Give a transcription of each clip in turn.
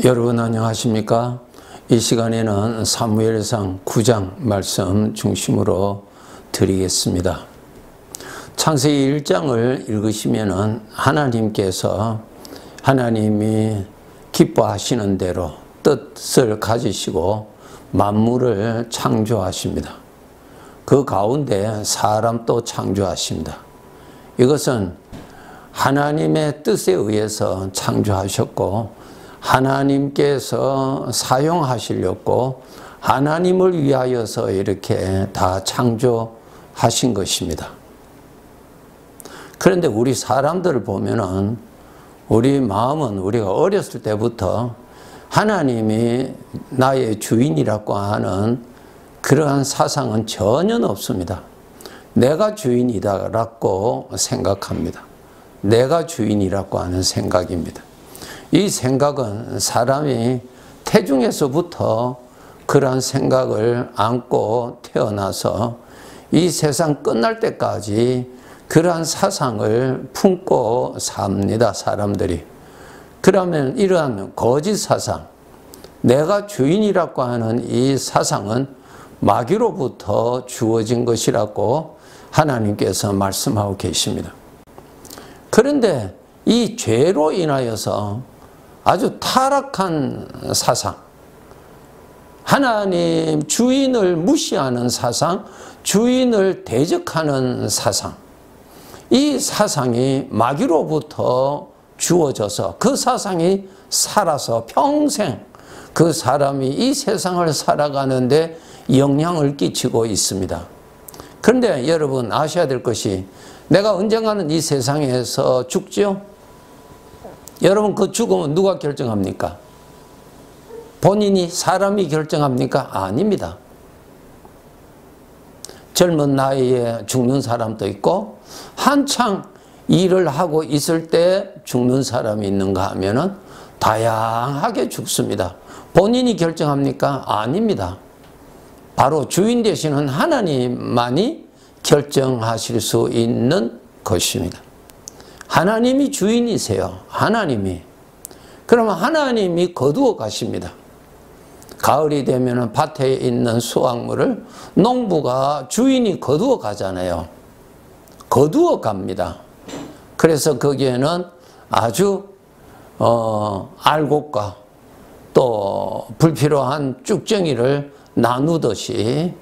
여러분 안녕하십니까? 이 시간에는 사무엘상 9장 말씀 중심으로 드리겠습니다. 창세기 1장을 읽으시면 하나님께서 하나님이 기뻐하시는 대로 뜻을 가지시고 만물을 창조하십니다. 그 가운데 사람도 창조하십니다. 이것은 하나님의 뜻에 의해서 창조하셨고 하나님께서 사용하시려고 하나님을 위하여서 이렇게 다 창조하신 것입니다. 그런데 우리 사람들을 보면은 우리 마음은 우리가 어렸을 때부터 하나님이 나의 주인이라고 하는 그러한 사상은 전혀 없습니다. 내가 주인이다라고 생각합니다. 내가 주인이라고 하는 생각입니다. 이 생각은 사람이 태중에서부터 그러한 생각을 안고 태어나서 이 세상 끝날 때까지 그러한 사상을 품고 삽니다, 사람들이. 그러면 이러한 거짓 사상, 내가 주인이라고 하는 이 사상은 마귀로부터 주어진 것이라고 하나님께서 말씀하고 계십니다. 그런데 이 죄로 인하여서 아주 타락한 사상, 하나님 주인을 무시하는 사상, 주인을 대적하는 사상, 이 사상이 마귀로부터 주어져서 그 사상이 살아서 평생 그 사람이 이 세상을 살아가는데 영향을 끼치고 있습니다. 그런데 여러분 아셔야 될 것이, 내가 언젠가는 이 세상에서 죽죠? 여러분 그 죽음은 누가 결정합니까? 본인이 사람이 결정합니까? 아닙니다. 젊은 나이에 죽는 사람도 있고 한창 일을 하고 있을 때 죽는 사람이 있는가 하면은 다양하게 죽습니다. 본인이 결정합니까? 아닙니다. 바로 주인 되시는 하나님만이 결정하실 수 있는 것입니다. 하나님이 주인이세요. 하나님이. 그러면 하나님이 거두어 가십니다. 가을이 되면 밭에 있는 수확물을 농부가 주인이 거두어 가잖아요. 거두어 갑니다. 그래서 거기에는 아주 알곡과 또 불필요한 쭉정이를 나누듯이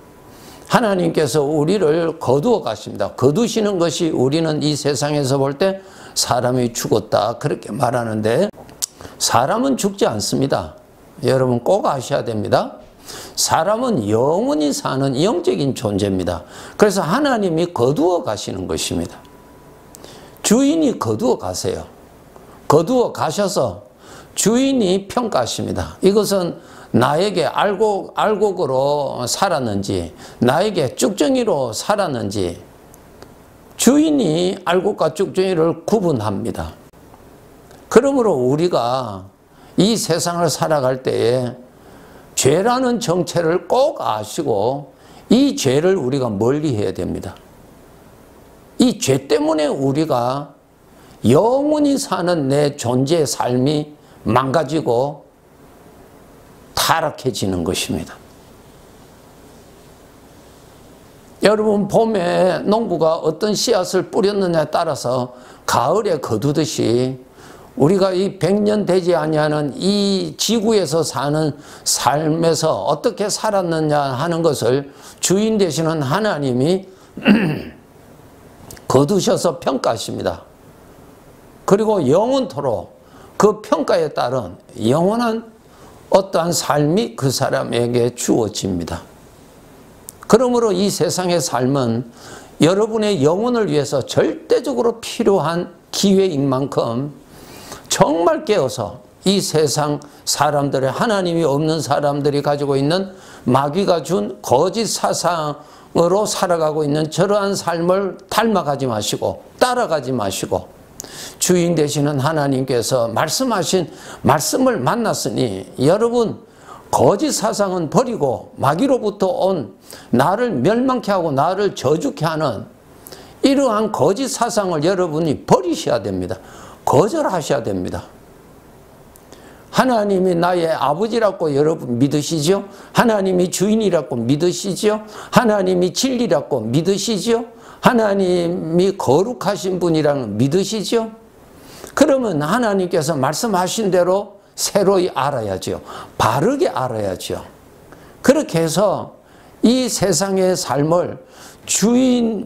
하나님께서 우리를 거두어 가십니다. 거두시는 것이 우리는 이 세상에서 볼 때 사람이 죽었다 그렇게 말하는데, 사람은 죽지 않습니다. 여러분 꼭 아셔야 됩니다. 사람은 영원히 사는 영적인 존재입니다. 그래서 하나님이 거두어 가시는 것입니다. 주인이 거두어 가세요. 거두어 가셔서 주인이 평가하십니다. 이것은 나에게 알곡으로 살았는지, 나에게 쭉정이로 살았는지, 주인이 알곡과 쭉정이를 구분합니다. 그러므로 우리가 이 세상을 살아갈 때에 죄라는 정체를 꼭 아시고 이 죄를 우리가 멀리해야 됩니다. 이 죄 때문에 우리가 영원히 사는 내 존재의 삶이 망가지고 타락해지는 것입니다. 여러분 봄에 농부가 어떤 씨앗을 뿌렸느냐에 따라서 가을에 거두듯이 우리가 이 100년 되지 아니하는 이 지구에서 사는 삶에서 어떻게 살았느냐 하는 것을 주인 되시는 하나님이 거두셔서 평가하십니다. 그리고 영원토록 그 평가에 따른 영원한 어떠한 삶이 그 사람에게 주어집니다. 그러므로 이 세상의 삶은 여러분의 영혼을 위해서 절대적으로 필요한 기회인 만큼 정말 깨어서 이 세상 사람들의, 하나님이 없는 사람들이 가지고 있는 마귀가 준 거짓 사상으로 살아가고 있는 저러한 삶을 닮아가지 마시고 따라가지 마시고 주인 되시는 하나님께서 말씀하신 말씀을 만났으니 여러분 거짓 사상은 버리고 마귀로부터 온 나를 멸망케 하고 나를 저주케 하는 이러한 거짓 사상을 여러분이 버리셔야 됩니다. 거절하셔야 됩니다. 하나님이 나의 아버지라고 여러분 믿으시죠? 하나님이 주인이라고 믿으시죠? 하나님이 진리라고 믿으시죠? 하나님이 거룩하신 분이라는 믿으시죠? 그러면 하나님께서 말씀하신 대로 새로이 알아야죠. 바르게 알아야죠. 그렇게 해서 이 세상의 삶을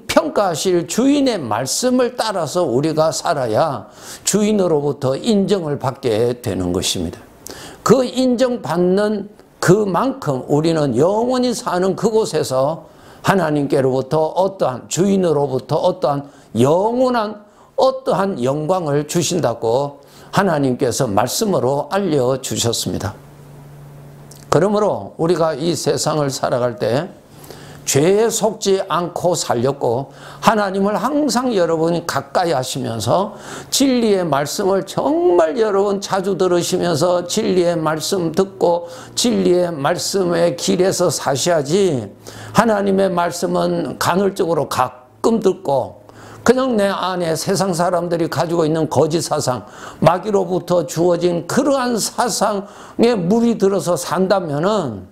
평가하실 주인의 말씀을 따라서 우리가 살아야 주인으로부터 인정을 받게 되는 것입니다. 그 인정받는 그만큼 우리는 영원히 사는 그곳에서 하나님께로부터 어떠한 주인으로부터 어떠한 영원한 어떠한 영광을 주신다고 하나님께서 말씀으로 알려주셨습니다. 그러므로 우리가 이 세상을 살아갈 때 죄에 속지 않고 살렸고 하나님을 항상 여러분이 가까이 하시면서 진리의 말씀을 정말 여러분 자주 들으시면서 진리의 말씀 듣고 진리의 말씀의 길에서 사셔야지, 하나님의 말씀은 간헐적으로 가끔 듣고 그냥 내 안에 세상 사람들이 가지고 있는 거짓 사상, 마귀로부터 주어진 그러한 사상에 물이 들어서 산다면은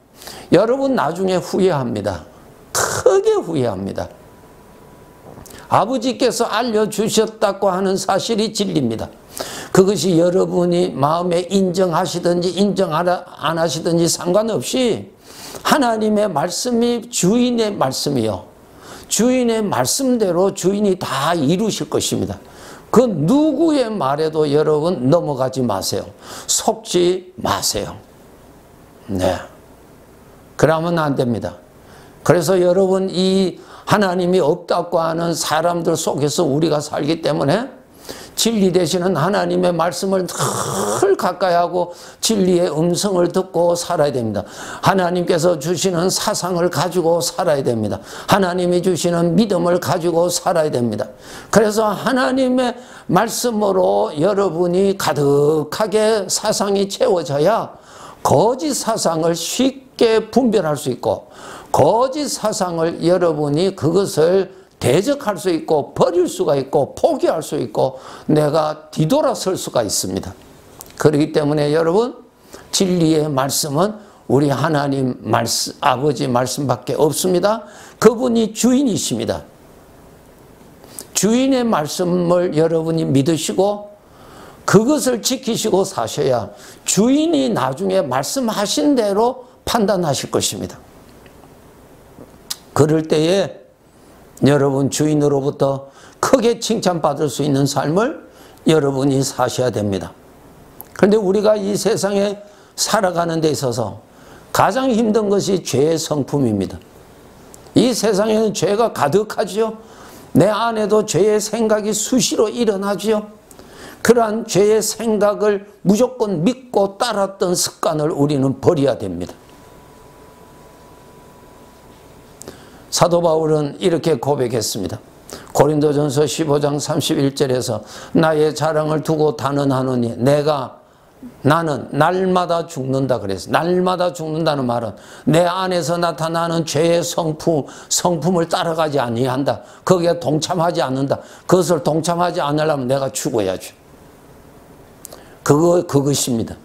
여러분 나중에 후회합니다. 크게 후회합니다. 아버지께서 알려주셨다고 하는 사실이 진리입니다. 그것이 여러분이 마음에 인정하시든지 인정 안 하시든지 상관없이 하나님의 말씀이 주인의 말씀이요, 주인의 말씀대로 주인이 다 이루실 것입니다. 그 누구의 말에도 여러분 넘어가지 마세요. 속지 마세요. 네, 그러면 안 됩니다. 그래서 여러분 이 하나님이 없다고 하는 사람들 속에서 우리가 살기 때문에 진리 되시는 하나님의 말씀을 늘 가까이 하고 진리의 음성을 듣고 살아야 됩니다. 하나님께서 주시는 사상을 가지고 살아야 됩니다. 하나님이 주시는 믿음을 가지고 살아야 됩니다. 그래서 하나님의 말씀으로 여러분이 가득하게 사상이 채워져야 거짓 사상을 쉽게 분별할 수 있고, 거짓 사상을 여러분이 그것을 대적할 수 있고 버릴 수가 있고 포기할 수 있고 내가 뒤돌아설 수가 있습니다. 그렇기 때문에 여러분, 진리의 말씀은 우리 하나님 말씀, 아버지 말씀밖에 없습니다. 그분이 주인이십니다. 주인의 말씀을 여러분이 믿으시고 그것을 지키시고 사셔야 주인이 나중에 말씀하신 대로 판단하실 것입니다. 그럴 때에 여러분 주인으로부터 크게 칭찬받을 수 있는 삶을 여러분이 사셔야 됩니다. 그런데 우리가 이 세상에 살아가는 데 있어서 가장 힘든 것이 죄의 성품입니다. 이 세상에는 죄가 가득하죠. 내 안에도 죄의 생각이 수시로 일어나죠. 그러한 죄의 생각을 무조건 믿고 따랐던 습관을 우리는 버려야 됩니다. 사도 바울은 이렇게 고백했습니다. 고린도전서 15장 31절에서 나의 자랑을 두고 단언하노니 나는 날마다 죽는다 그랬어요. 날마다 죽는다는 말은 내 안에서 나타나는 죄의 성품을 따라가지 아니한다. 거기에 동참하지 않는다. 그것을 동참하지 않으려면 내가 죽어야죠. 그것입니다.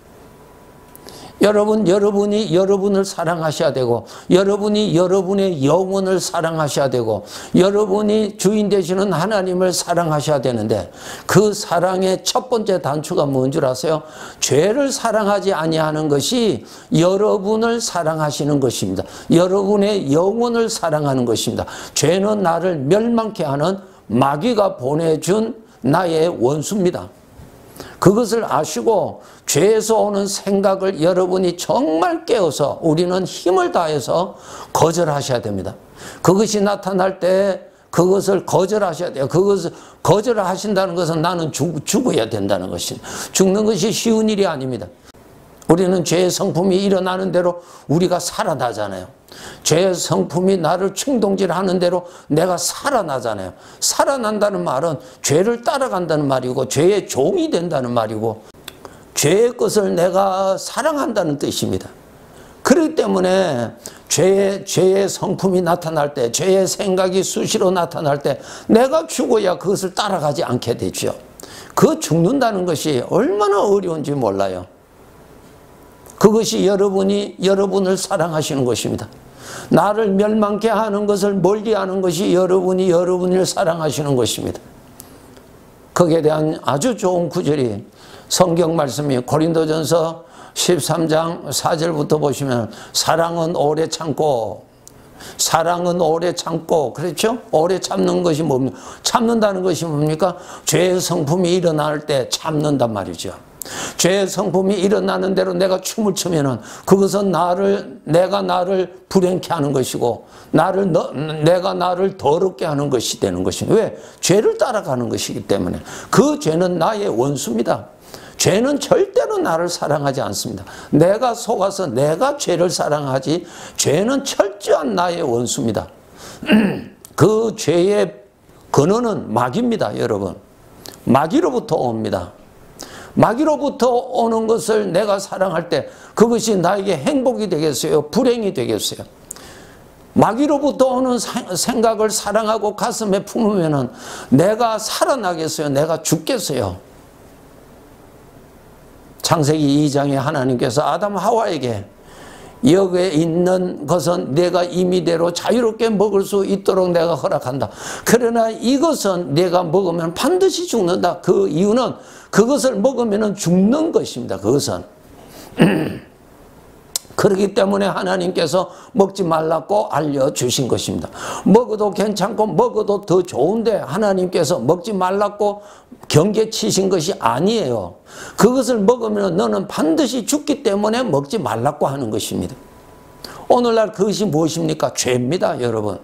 여러분이 여러분을 사랑하셔야 되고, 여러분이 여러분의 영혼을 사랑하셔야 되고, 여러분이 주인 되시는 하나님을 사랑하셔야 되는데, 그 사랑의 첫 번째 단추가 뭔 줄 아세요? 죄를 사랑하지 아니하는 것이 여러분을 사랑하시는 것입니다. 여러분의 영혼을 사랑하는 것입니다. 죄는 나를 멸망케 하는 마귀가 보내준 나의 원수입니다. 그것을 아시고 죄에서 오는 생각을 여러분이 정말 깨어서 우리는 힘을 다해서 거절하셔야 됩니다. 그것이 나타날 때 그것을 거절하셔야 돼요. 그것을 거절하신다는 것은 나는 죽어야 된다는 것입니다. 죽는 것이 쉬운 일이 아닙니다. 우리는 죄의 성품이 일어나는 대로 우리가 살아나잖아요. 죄의 성품이 나를 충동질하는 대로 내가 살아나잖아요. 살아난다는 말은 죄를 따라간다는 말이고 죄의 종이 된다는 말이고 죄의 것을 내가 사랑한다는 뜻입니다. 그렇기 때문에 죄의 성품이 나타날 때, 죄의 생각이 수시로 나타날 때 내가 죽어야 그것을 따라가지 않게 되죠. 그 죽는다는 것이 얼마나 어려운지 몰라요. 그것이 여러분이 여러분을 사랑하시는 것입니다. 나를 멸망케 하는 것을 멀리하는 것이 여러분이 여러분을 사랑하시는 것입니다. 거기에 대한 아주 좋은 구절이 성경 말씀이 고린도전서 13장 4절부터 보시면 사랑은 오래 참고, 사랑은 오래 참고, 그렇죠? 오래 참는 것이 뭡니까? 참는다는 것이 뭡니까? 죄의 성품이 일어날 때 참는단 말이죠. 죄의 성품이 일어나는 대로 내가 춤을 추면은 그것은 내가 나를 불행케 하는 것이고 내가 나를 더럽게 하는 것이 되는 것입니다. 왜? 죄를 따라가는 것이기 때문에. 그 죄는 나의 원수입니다. 죄는 절대로 나를 사랑하지 않습니다. 내가 속아서 내가 죄를 사랑하지, 죄는 철저한 나의 원수입니다. 그 죄의 근원은 마귀입니다, 여러분. 마귀로부터 옵니다. 마귀로부터 오는 것을 내가 사랑할 때 그것이 나에게 행복이 되겠어요? 불행이 되겠어요? 마귀로부터 오는 생각을 사랑하고 가슴에 품으면 내가 살아나겠어요? 내가 죽겠어요? 창세기 2장에 하나님께서 아담 하와에게 여기에 있는 것은 내가 임의대로 자유롭게 먹을 수 있도록 내가 허락한다. 그러나 이것은 내가 먹으면 반드시 죽는다. 그 이유는 그것을 먹으면 죽는 것입니다. 그것은. 그렇기 때문에 하나님께서 먹지 말라고 알려주신 것입니다. 먹어도 괜찮고 먹어도 더 좋은데 하나님께서 먹지 말라고 경계치신 것이 아니에요. 그것을 먹으면 너는 반드시 죽기 때문에 먹지 말라고 하는 것입니다. 오늘날 그것이 무엇입니까? 죄입니다, 여러분.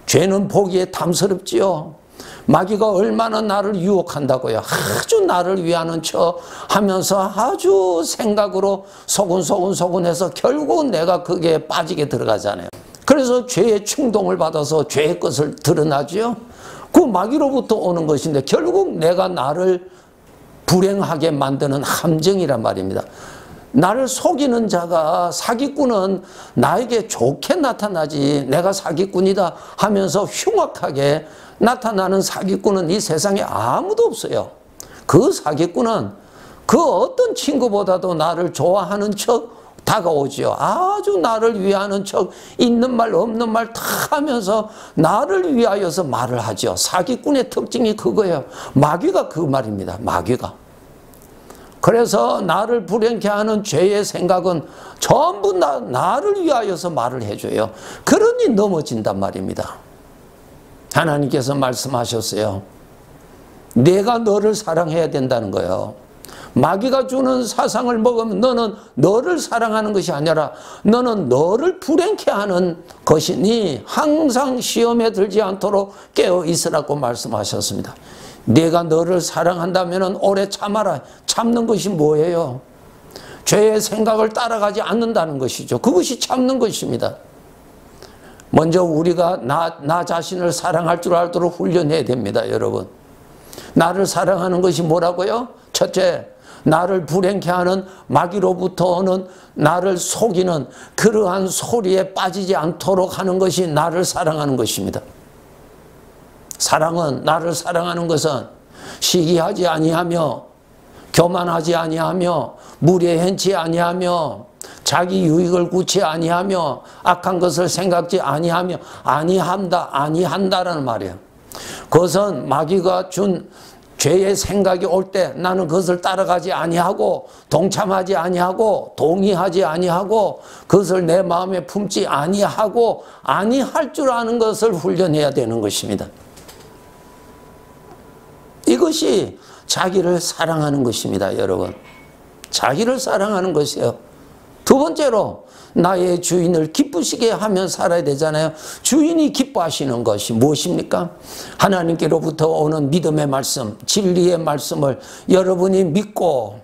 죄는 보기에 탐스럽지요. 마귀가 얼마나 나를 유혹한다고요. 아주 나를 위하는 척 하면서 아주 생각으로 소근소근해서 결국 내가 거기에 빠지게 들어가잖아요. 그래서 죄의 충동을 받아서 죄의 것을 드러나죠. 그 마귀로부터 오는 것인데 결국 내가 나를 불행하게 만드는 함정이란 말입니다. 나를 속이는 자가, 사기꾼은 나에게 좋게 나타나지, 내가 사기꾼이다 하면서 흉악하게 나타나는 사기꾼은 이 세상에 아무도 없어요. 그 사기꾼은 그 어떤 친구보다도 나를 좋아하는 척 다가오죠. 아주 나를 위하는 척 있는 말 없는 말 다 하면서 나를 위하여서 말을 하죠. 사기꾼의 특징이 그거예요. 마귀가 그 말입니다. 마귀가. 그래서 나를 불행케 하는 죄의 생각은 전부 나를 위하여서 말을 해줘요. 그러니 넘어진단 말입니다. 하나님께서 말씀하셨어요. 내가 너를 사랑해야 된다는 거예요. 마귀가 주는 사상을 먹으면 너는 너를 사랑하는 것이 아니라 너는 너를 불행케 하는 것이니 항상 시험에 들지 않도록 깨어 있으라고 말씀하셨습니다. 내가 너를 사랑한다면 오래 참아라. 참는 것이 뭐예요? 죄의 생각을 따라가지 않는다는 것이죠. 그것이 참는 것입니다. 먼저 우리가 나 자신을 사랑할 줄 알도록 훈련해야 됩니다, 여러분. 나를 사랑하는 것이 뭐라고요? 첫째, 나를 불행케 하는 마귀로부터 오는 나를 속이는 그러한 소리에 빠지지 않도록 하는 것이 나를 사랑하는 것입니다. 사랑은, 나를 사랑하는 것은 시기하지 아니하며 교만하지 아니하며 무례 행치 아니하며 자기 유익을 구치 아니하며 악한 것을 생각지 아니하며 아니한다라는 말이에요. 그것은 마귀가 준 죄의 생각이 올 때 나는 그것을 따라가지 아니하고 동참하지 아니하고 동의하지 아니하고 그것을 내 마음에 품지 아니하고 아니할 줄 아는 것을 훈련해야 되는 것입니다. 이것이 자기를 사랑하는 것입니다, 여러분. 자기를 사랑하는 것이에요. 두 번째로 나의 주인을 기쁘시게 하며 살아야 되잖아요. 주인이 기뻐하시는 것이 무엇입니까? 하나님께로부터 오는 믿음의 말씀, 진리의 말씀을 여러분이 믿고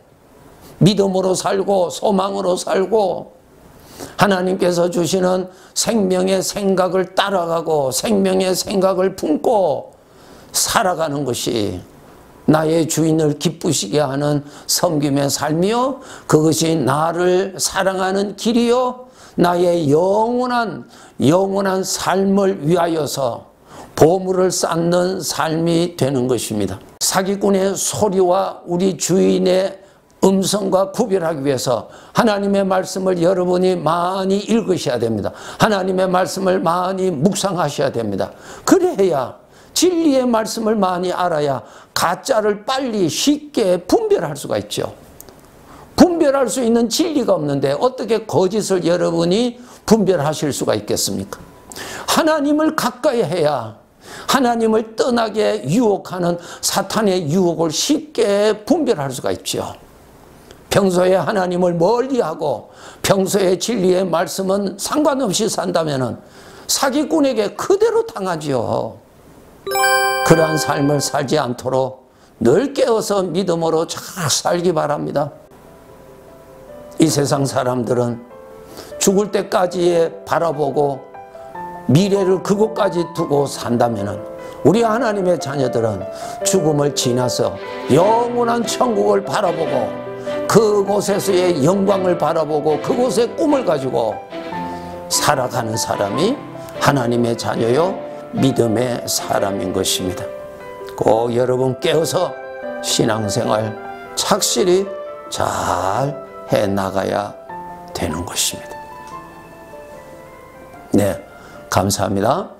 믿음으로 살고 소망으로 살고 하나님께서 주시는 생명의 생각을 따라가고 생명의 생각을 품고 살아가는 것이 나의 주인을 기쁘시게 하는 섬김의 삶이요, 그것이 나를 사랑하는 길이요, 나의 영원한 삶을 위하여서 보물을 쌓는 삶이 되는 것입니다. 사기꾼의 소리와 우리 주인의 음성과 구별하기 위해서 하나님의 말씀을 여러분이 많이 읽으셔야 됩니다. 하나님의 말씀을 많이 묵상하셔야 됩니다. 그래야 진리의 말씀을 많이 알아야 가짜를 빨리 쉽게 분별할 수가 있죠. 분별할 수 있는 진리가 없는데 어떻게 거짓을 여러분이 분별하실 수가 있겠습니까? 하나님을 가까이 해야 하나님을 떠나게 유혹하는 사탄의 유혹을 쉽게 분별할 수가 있죠. 평소에 하나님을 멀리하고 평소에 진리의 말씀은 상관없이 산다면 사기꾼에게 그대로 당하지요. 그러한 삶을 살지 않도록 늘 깨어서 믿음으로 잘 살기 바랍니다. 이 세상 사람들은 죽을 때까지 바라보고 미래를 그곳까지 두고 산다면 우리 하나님의 자녀들은 죽음을 지나서 영원한 천국을 바라보고 그곳에서의 영광을 바라보고 그곳의 꿈을 가지고 살아가는 사람이 하나님의 자녀요 믿음의 사람인 것입니다. 꼭 여러분 깨어서 신앙생활 착실히 잘 해나가야 되는 것입니다. 네, 감사합니다.